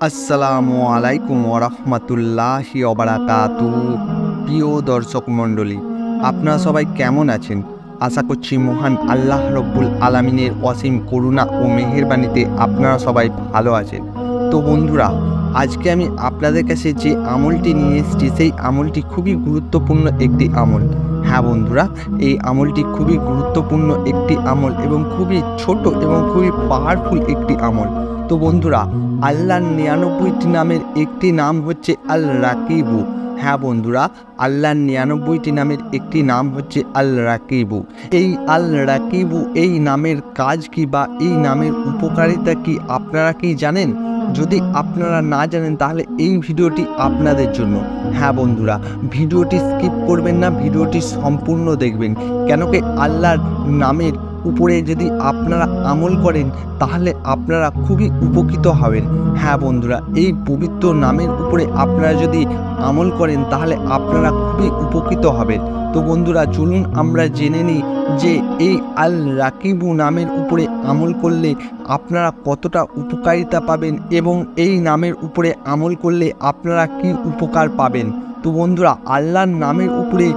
আসসালামু আলাইকুম ওরহমতুল্লাহি ওবারাকাতুহু। প্রিয় দর্শক মণ্ডলী, আপনারা সবাই কেমন আছেন? আশা করছি মহান আল্লাহ রব্বুল আলামিনের অসীম করুণা ও মেহেরবানিতে আপনারা সবাই ভালো আছেন। তো বন্ধুরা, আজকে আমি আপনাদের কাছে যে আমলটি নিয়ে এসেছি সেই আমলটি খুবই গুরুত্বপূর্ণ একটি আমল। হ্যাঁ বন্ধুরা, এই আমলটি খুবই গুরুত্বপূর্ণ একটি আমল এবং খুবই ছোট এবং খুবই পাওয়ারফুল একটি আমল। তো বন্ধুরা, আল্লাহর ৯৯টি নামের একটি নাম হচ্ছে আল রাকিবু। হ্যাঁ বন্ধুরা, আল্লাহর ৯৯টি নামের একটি নাম হচ্ছে আল রাকিবু। এই আল রাকিবু এই নামের কাজ কি বা এই নামের উপকারিতা কি আপনারা কি জানেন? যদি আপনারা না জানেন তাহলে এই ভিডিওটি আপনাদের জন্য। হ্যাঁ বন্ধুরা, ভিডিওটি স্কিপ করবেন না, ভিডিওটি সম্পূর্ণ দেখবেন। কেন কি আল্লাহর নামের উপরে যদি আপনারা আমল করেন তাহলে আপনারা খুবই উপকৃত হবেন। হ্যাঁ বন্ধুরা, এই পবিত্র নামের উপরে আপনারা যদি আমল করেন তাহলে আপনারা খুবই উপকৃত হবেন। তো বন্ধুরা, চলুন আমরা জেনে নিই যে এই আল রাকিবু নামের উপরে আমল করলে আপনারা কতটা উপকারিতা পাবেন এবং এই নামের উপরে আমল করলে আপনারা কি উপকার পাবেন। তো বন্ধুরা, আল্লাহর নামের উপরে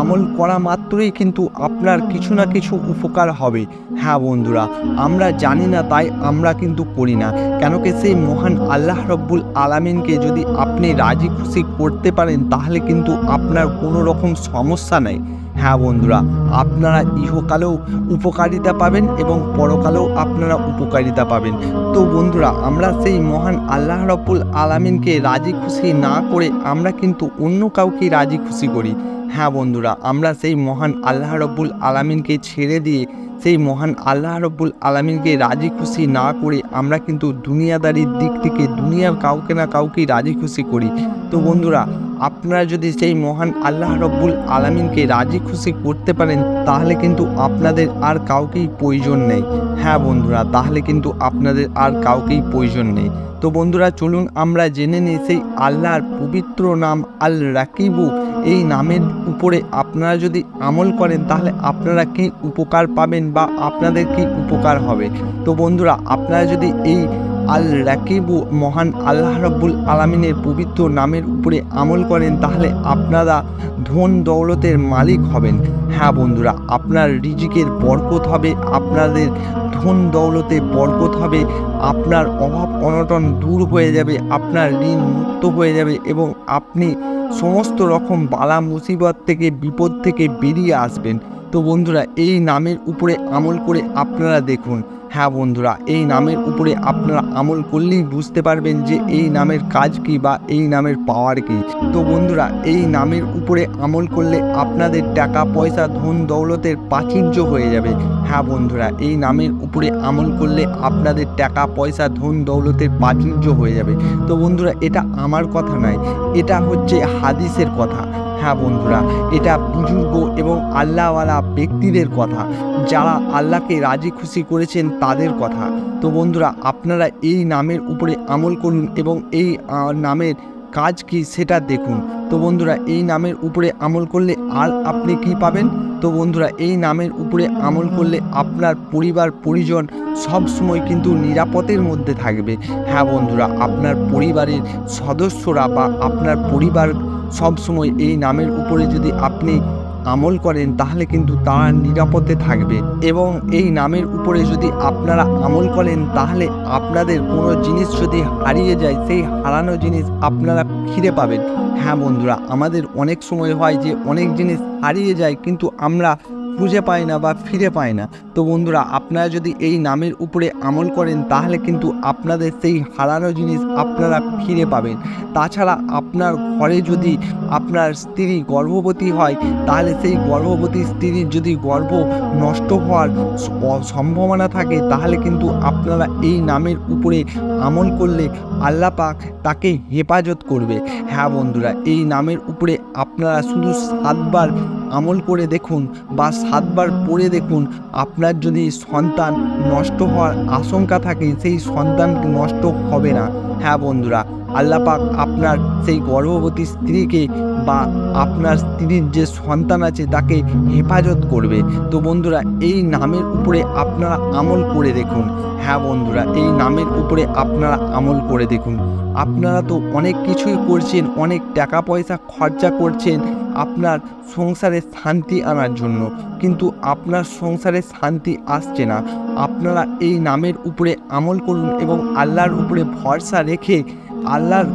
আমল করা মাত্রই কিন্তু আপনার কিছু না কিছু উপকার হবে। হ্যাঁ বন্ধুরা, আমরা জানি না তাই আমরা কিন্তু করি না। কেন কি সেই মহান আল্লাহ রব্বুল আলামিনকে যদি আপনি রাজি খুশি করতে পারেন তাহলে কিন্তু আপনার কোনো রকম সমস্যা নেই। হ্যাঁ বন্ধুরা, আপনারা ইহকালেও উপকারিতা পাবেন এবং পরকালেও আপনারা উপকারিতা পাবেন। তো বন্ধুরা, আমরা সেই মহান আল্লাহ রব্বুল আলামিনকে রাজি খুশি না করে আমরা কিন্তু অন্য কাউকে রাজি খুশি করি। হ্যাঁ বন্ধুরা, আমরা সেই মহান আল্লাহ রব্বুল আলামিনকে ছেড়ে দিয়ে সেই মহান আল্লাহ রব্বুল আলামিনকে রাজি খুশি না করে আমরা কিন্তু দুনিয়াদারির দিক থেকে দুনিয়ার কাউকে না কাউকে রাজি খুশি করি। তো বন্ধুরা, আপনারা যদি সেই মহান আল্লাহ রব্বুল আলামিনকে রাজি খুশি করতে পারেন তাহলে কিন্তু আপনাদের আর কাউকেই প্রয়োজন নেই। হ্যাঁ বন্ধুরা, তাহলে কিন্তু আপনাদের আর কাউকেই প্রয়োজন নেই। তো বন্ধুরা, চলুন আমরা জেনে নিই সেই আল্লাহর পবিত্র নাম আল রাকিবু এই নামের উপরে আপনারা যদি আমল করেন তাহলে আপনারা কি উপকার পাবেন বা আপনাদের কি উপকার হবে। তো বন্ধুরা, আপনারা যদি এই আল রাকিবু মহান আল্লাহ রব্বুল আলামিনের পবিত্র নামের উপরে আমল করেন তাহলে আপনারা ধন দৌলতের মালিক হবেন। হ্যাঁ বন্ধুরা, আপনার রিজিকের বরকত হবে, আপনাদের ধন দৌলতে বরকত হবে, আপনার অভাব অনটন দূর হয়ে যাবে, আপনার ঋণ মুক্ত হয়ে যাবে এবং আপনি সমস্ত রকম বালা মুসিবত থেকে বিপদ থেকে বেরিয়ে আসবেন। তো বন্ধুরা, এই নামের উপরে আমল করে আপনারা দেখুন। হ্যাঁ বন্ধুরা, এই নামের উপরে আপনারা আমল করলেই বুঝতে পারবেন যে এই নামের কাজ কি বা এই নামের পাওয়ার কি। তো বন্ধুরা, এই নামের উপরে আমল করলে আপনাদের টাকা পয়সা ধন দৌলতের প্রাচুর্য হয়ে যাবে। হ্যাঁ বন্ধুরা, এই নামের উপরে আমল করলে আপনাদের টাকা পয়সা ধন দৌলতের প্রাচুর্য হয়ে যাবে। তো বন্ধুরা, এটা আমার কথা নয়, এটা হচ্ছে হাদিসের কথা। হ্যাঁ বন্ধুরা, এটা বুজুর্গ এবং আল্লাহওয়ালা ব্যক্তিদের কথা, যারা আল্লাহকে রাজি খুশি করেছেন তাদের কথা। তো বন্ধুরা, আপনারা এই নামের উপরে আমল করুন এবং এই নামের কাজ কি সেটা দেখুন। তো বন্ধুরা, এই নামের উপরে আমল করলে আর আপনি কি পাবেন? তো বন্ধুরা, এই নামের উপরে আমল করলে আপনার পরিবার পরিজন সব সময় কিন্তু নিরাপদের মধ্যে থাকবে। হ্যাঁ বন্ধুরা, আপনার পরিবারের সদস্যরা বা আপনার পরিবার সব সময় এই নামের উপরে যদি আপনি আমল করেন তাহলে কিন্তু তারা নিরাপদে থাকবে এবং এই নামের উপরে যদি আপনারা আমল করেন তাহলে আপনাদের কোনো জিনিস যদি হারিয়ে যায় সেই হারানো জিনিস আপনারা ফিরে পাবেন। হ্যাঁ বন্ধুরা, আমাদের অনেক সময় হয় যে অনেক জিনিস হারিয়ে যায় কিন্তু আমরা খুঁজে পাই না বা ফিরে পাই না। তো বন্ধুরা, আপনারা যদি এই নামের উপরে আমল করেন তাহলে কিন্তু আপনাদের সেই হারানো জিনিস আপনারা ফিরে পাবেন। তাছাড়া আপনার ঘরে যদি আপনার স্ত্রী গর্ভবতী হয় তাহলে সেই গর্ভবতী স্ত্রীর যদি গর্ভ নষ্ট হওয়ার সম্ভাবনা থাকে তাহলে কিন্তু আপনারা এই নামের উপরে আমল করলে আল্লাহ পাক তাকে হেফাজত করবে। হ্যাঁ বন্ধুরা, এই নামের উপরে আপনারা শুধু 7 বার আমল করে দেখুন বা 7 বার পড়ে দেখুন। আপনার যদি সন্তান নষ্ট হওয়ার আশঙ্কা থাকে সেই সন্তান নষ্ট হবে না। হ্যাঁ বন্ধুরা, আল্লাহ পাক আপনার সেই গর্ভবতী স্ত্রীকে বা আপনার স্ত্রীর যে সন্তান আছে তাকে হেফাজত করবে। তো বন্ধুরা, এই নামের উপরে আপনারা আমল করে দেখুন। হ্যাঁ বন্ধুরা, এই নামের উপরে আপনারা আমল করে দেখুন। আপনারা তো অনেক কিছুই করছেন, অনেক টাকা পয়সা খরচা করছেন আপনার সংসারে শান্তি আনার জন্য, কিন্তু আপনার সংসারে শান্তি আসছে না। আপনারা এই নামের উপরে আমল করুন এবং আল্লাহর উপরে ভরসা রেখে আল্লাহর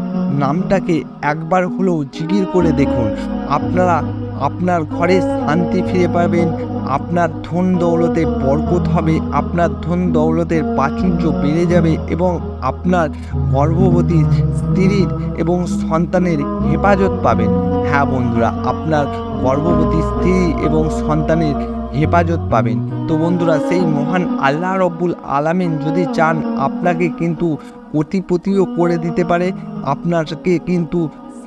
নামটাকে একবার হলেও জিকির করে দেখুন। আপনারা আপনার ঘরে শান্তি ফিরে পাবেন, আপনার ধন দৌলতে বরকত হবে, আপনার ধন দৌলতের প্রাচুর্য বেড়ে যাবে এবং আপনার গর্ভবতী স্ত্রীর এবং সন্তানের হেফাজত পাবেন। হ্যাঁ বন্ধুরা, আপনার গর্ভবতী স্ত্রী এবং সন্তানের হেফাজত পাবেন। তো বন্ধুরা, সেই মহান আল্লাহ রব্বুল আলামিন যদি চান আপনাকে কিন্তু কোটিপতিও করে দিতে পারে, আপনাকে কিন্তু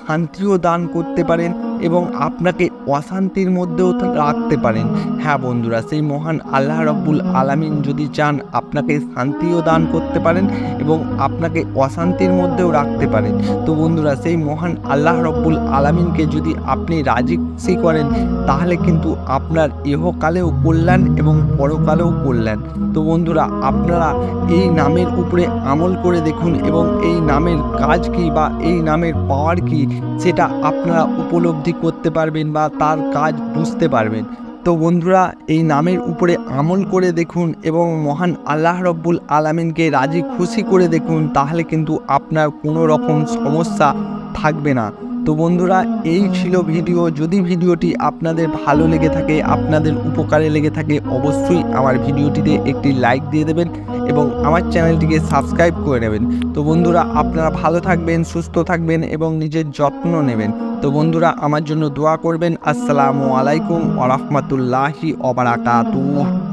শান্তিও দান করতে পারেন এবং আপনাকে অশান্তির মধ্যেও রাখতে পারেন। হ্যাঁ বন্ধুরা, সেই মহান আল্লাহ রব্বুল আলামিন যদি চান আপনাকে শান্তিও দান করতে পারেন এবং আপনাকে অশান্তির মধ্যেও রাখতে পারেন। তো বন্ধুরা, সেই মহান আল্লাহ রব্বুল আলামিনকে যদি আপনি রাজি খুশি করেন তাহলে কিন্তু আপনার ইহকালেও কল্যাণ এবং পরকালেও কল্যাণ। তো বন্ধুরা, আপনারা এই নামের উপরে আমল করে দেখুন এবং এই নামের কাজ কী বা এই নামের পাওয়ার কী সেটা আপনারা উপলব্ধি করতে পারবেন বা তার কাজ বুঝতে পারবেন। তো বন্ধুরা, এই নামের উপরে আমল করে দেখুন এবং মহান আল্লাহ রব্বুল আলামিনকে রাজি খুশি করে দেখুন, তাহলে কিন্তু আপনার কোনো রকম সমস্যা থাকবে না। তো বন্ধুরা, এই ছিল ভিডিও। যদি ভিডিওটি আপনাদের ভালো লেগে থাকে, আপনাদের উপকারে লেগে থাকে, অবশ্যই আমার ভিডিওটিতে একটি লাইক দিয়ে দেবেন এবং আমার চ্যানেলটিকে সাবস্ক্রাইব করে নেবেন। তো বন্ধুরা, আপনারা ভালো থাকবেন, সুস্থ থাকবেন এবং নিজের যত্ন নেবেন। তো বন্ধুরা, আমার জন্য দোয়া করবেন। আসসালামু আলাইকুম ওয়া রাহমাতুল্লাহি ওয়া বারাকাতুহু।